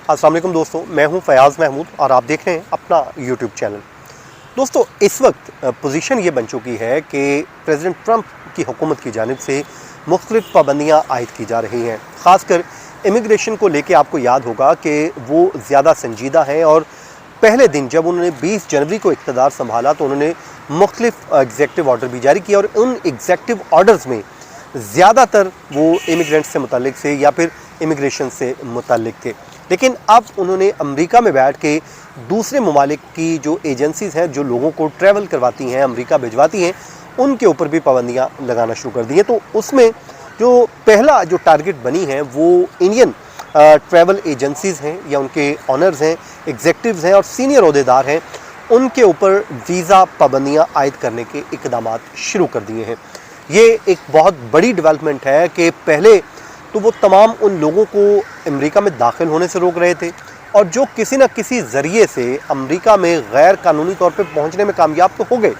अस्सलाम वालेकुम दोस्तों, मैं हूं फयाज़ महमूद और आप देख रहे हैं अपना यूट्यूब चैनल। दोस्तों, इस वक्त पोजीशन ये बन चुकी है कि प्रेसिडेंट ट्रंप की हुकूमत की जानिब से मुख्तलिफ पाबंदियाँ आयद की जा रही हैं। ख़ासकर इमिग्रेशन को लेके आपको याद होगा कि वो ज़्यादा संजीदा हैं और पहले दिन जब उन्होंने 20 जनवरी को इक़्तिदार संभाला तो उन्होंने मुख्तलिफ एग्जेक्टिव ऑर्डर भी जारी किया और उन एग्जेक्टिव ऑर्डर्स में ज़्यादातर वो इमिग्रेंट्स से मुतल्लिक थे या फिर इमिग्रेशन से मुतल्लिक थे। लेकिन अब उन्होंने अमेरिका में बैठ के दूसरे ममालिक की जो एजेंसीज़ हैं जो लोगों को ट्रैवल करवाती हैं, अमेरिका भिजवाती हैं, उनके ऊपर भी पाबंदियाँ लगाना शुरू कर दी हैं। तो उसमें जो पहला जो टारगेट बनी है वो इंडियन ट्रैवल एजेंसीज़ हैं या उनके ऑनर्स हैं, एग्जेक्टिव्स हैं और सीनियर ओहदेदार हैं, उनके ऊपर वीज़ा पाबंदियाँ आयद करने के इक़दामात शुरू कर दिए हैं। ये एक बहुत बड़ी डेवलपमेंट है कि पहले तो वो तमाम उन लोगों को अमेरिका में दाखिल होने से रोक रहे थे और जो किसी न किसी ज़रिए से अमेरिका में गैर कानूनी तौर पे पहुंचने में कामयाब तो हो गए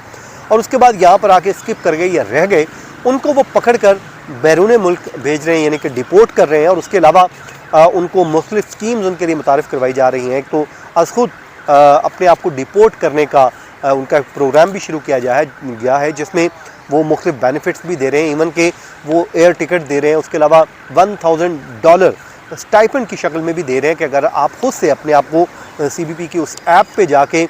और उसके बाद यहाँ पर आके स्किप कर गए या रह गए, उनको वो पकड़ कर बैरून मुल्क भेज रहे हैं, यानी कि डिपोर्ट कर रहे हैं। और उसके अलावा उनको मुख्तलिफ स्कीम्स उनके लिए मुतारिफ़ करवाई जा रही हैं। एक तो अज़ खुद अपने आप को डिपोर्ट करने का उनका प्रोग्राम भी शुरू किया गया है जिसमें वो मुख्तलिफ बेनिफिट्स भी दे रहे हैं, इवन के वो एयर टिकट दे रहे हैं। उसके अलावा $1000 स्टाइपेंड की शक्ल में भी दे रहे हैं कि अगर आप खुद से अपने आप को CBP की उस ऐप पे जाके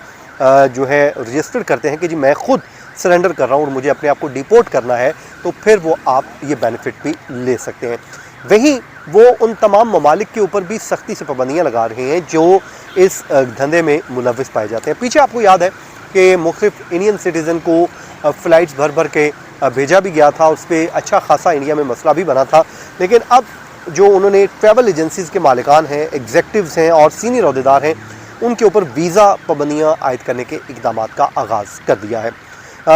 जो है रजिस्टर करते हैं कि जी मैं खुद सरेंडर कर रहा हूँ और मुझे अपने आप को डिपोर्ट करना है, तो फिर वो आप ये बेनिफिट भी ले सकते हैं। वहीं वो उन तमाम ममालिक के ऊपर भी सख्ती से पाबंदियाँ लगा रहे हैं जो इस धंधे में मुलव्विस पाए जाते हैं। पीछे आपको याद है कि मुख्तलिफ इंडियन सिटीज़न को फ़्लाइट्स भर भर के भेजा भी गया था, उस पर अच्छा खासा इंडिया में मसला भी बना था। लेकिन अब जो उन्होंने ट्रैवल एजेंसीज़ के मालिकान हैं, एग्जेक्टिव्स हैं और सीनियर ओहदेदार हैं, उनके ऊपर वीज़ा पाबंदियाँ आयद करने के इक़दामात का आगाज़ कर दिया है।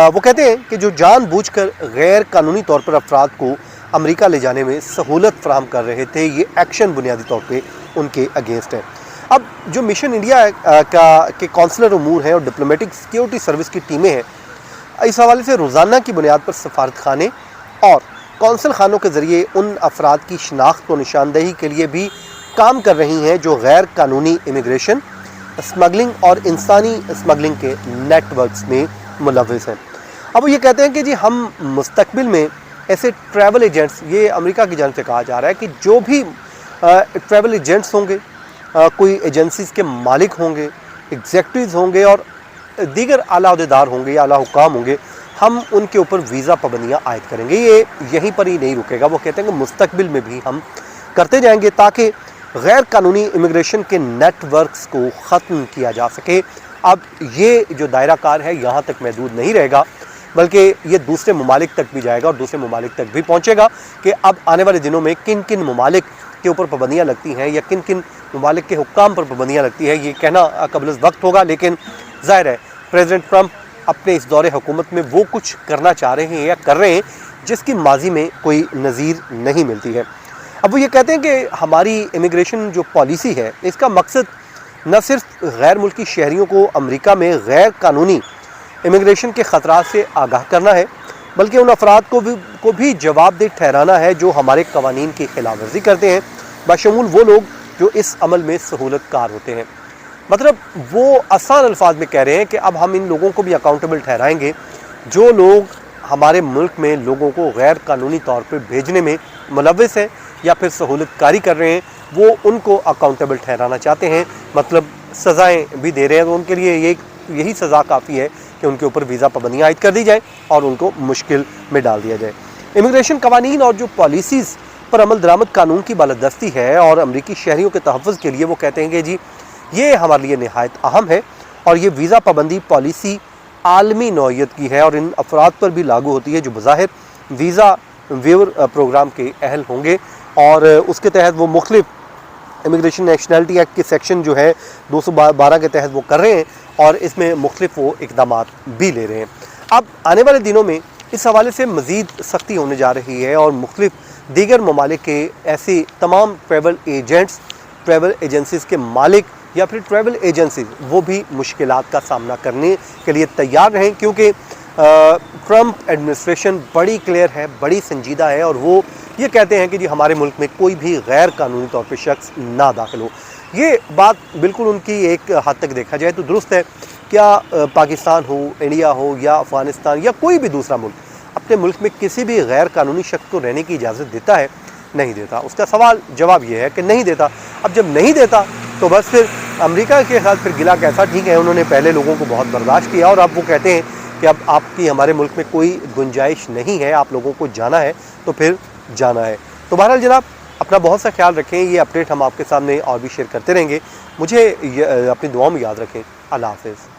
वो कहते हैं कि जो जानबूझकर गैर कानूनी तौर पर अफराद को अमेरिका ले जाने में सहूलत फराहम कर रहे थे, ये एक्शन बुनियादी तौर पे उनके अगेंस्ट है। अब जो मिशन इंडिया के कौंसलर उमूर हैं और डिप्लोमेटिक सिक्योरिटी सर्विस की टीमें हैं, इस हवाले से रोज़ाना की बुनियाद पर सफारत खाने और कौंसल खानों के ज़रिए उन अफराद की शनाख्त व निशानदही के लिए भी काम कर रही हैं जो गैर कानूनी इमिग्रेशन, स्मगलिंग और इंसानी स्मगलिंग के नेटवर्क्स में मुलव्विस हैं। अब वो ये कहते हैं कि जी हम मुस्तकबिल में ऐसे ट्रैवल एजेंट्स, ये अमेरिका की जानिब से कहा जा रहा है कि जो भी ट्रैवल एजेंट्स होंगे, कोई एजेंसीज़ के मालिक होंगे, एग्जेक्टिव्स होंगे और दीगर आला अहदेदार होंगे या आला हुक्काम होंगे, हम उनके ऊपर वीज़ा पाबंदियाँ आयद करेंगे। ये यहीं पर ही नहीं रुकेगा, वो कहते हैं कि मुस्तकबिल में भी हम करते जाएंगे ताकि गैर कानूनी इमिग्रेशन के नेटवर्क्स को ख़त्म किया जा सके। अब ये जो दायरा कार है यहाँ तक महदूद नहीं रहेगा, बल्कि ये दूसरे ममालिक तक भी जाएगा और दूसरे ममालिक तक भी पहुँचेगा कि अब आने वाले दिनों में किन किन ममालिक के ऊपर पाबंदियाँ लगती हैं या किन किन ममालिक के हुक्काम पर पाबंदियाँ लगती है, ये कहना कबल वक्त होगा। लेकिन ज़ाहिर है प्रेसिडेंट ट्रंप अपने इस दौरे हुकूमत में वो कुछ करना चाह रहे हैं या कर रहे हैं जिसकी माजी में कोई नज़ीर नहीं मिलती है। अब वो ये कहते हैं कि हमारी इमिग्रेशन जो पॉलिसी है, इसका मकसद न सिर्फ गैर मुल्की शहरियों को अमेरिका में गैर कानूनी इमिग्रेशन के ख़तरात से आगाह करना है, बल्कि उन अफराद को भी जवाबदेह ठहराना है जो हमारे कवानीन की खिलाफ वर्जी करते हैं, बशमूल वो लोग जो इस अमल में सहूलत कार होते हैं। मतलब वो आसान अल्फाज में कह रहे हैं कि अब हम इन लोगों को भी अकाउंटेबल ठहराएंगे जो लोग हमारे मुल्क में लोगों को गैर कानूनी तौर पर भेजने में मुलव्विस हैं या फिर सहूलत कारी कर रहे हैं, वो उनको अकाउंटेबल ठहराना चाहते हैं। मतलब सज़ाएँ भी दे रहे हैं, तो उनके लिए यही सज़ा काफ़ी है कि उनके ऊपर वीज़ा पाबंदियाँ आयद कर दी जाए और उनको मुश्किल में डाल दिया जाए। इमिग्रेशन कवानीन और जो पॉलिसीज़ पर अमल दरामद कानून की बालादस्ती है और अमरीकी शहरियों के तहफ़्फ़ुज़ के लिए वो कहते हैं कि जी ये हमारे लिए नहायत अहम है और ये वीज़ा पाबंदी पॉलिसी आलमी नौइयत की है और इन अफराद पर भी लागू होती है जो बज़ाहिर वीज़ा वेवर प्रोग्राम के अहल होंगे और उसके तहत वो मुख्तलिफ इमिग्रेशन नेशनलिटी एक्ट के सेक्शन जो है 212 के तहत वो कर रहे हैं और इसमें मुख्तलिफ वो इक़दामात भी ले रहे हैं। अब आने वाले दिनों में इस हवाले से मज़ीद सख्ती होने जा रही है और मुख्तलिफ दीगर ममालिक के ऐसे तमाम ट्रैवल एजेंट्स, ट्रैवल एजेंसीज़ के मालिक या फिर ट्रैवल एजेंसीज वो भी मुश्किलात का सामना करने के लिए तैयार रहें, क्योंकि ट्रंप एडमिनिस्ट्रेशन बड़ी क्लियर है, बड़ी संजीदा है और वो ये कहते हैं कि जी हमारे मुल्क में कोई भी गैर कानूनी तौर पे शख्स ना दाखिल हो। یہ بات بالکل ان کی ایک حد تک دیکھا جائے تو درست ہے۔ کیا پاکستان ہو، انڈیا ہو یا افغانستان یا کوئی بھی دوسرا ملک اپنے ملک میں کسی بھی غیر قانونی شخص کو رہنے کی اجازت دیتا ہے؟ نہیں دیتا۔ اس کا سوال جواب یہ ہے کہ نہیں دیتا۔ اب جب نہیں دیتا تو بس پھر امریکہ کے خیال پھر گلا کیسا؟ ٹھیک ہے، انہوں نے پہلے لوگوں کو بہت برداشت کیا اور اب وہ کہتے ہیں کہ اب آپ کی ہمارے ملک میں کوئی گنجائش نہیں ہے، آپ لوگوں کو جانا ہے تو پھر جانا ہے۔ تو بہرحال جناب، اپنا بہت سا خیال رکھیں، یہ اپڈیٹ ہم آپ کے سامنے اور بھی شیئر کرتے رہیں گے۔ مجھے اپنی دعاؤں میں یاد رکھیں۔ اللہ حافظ۔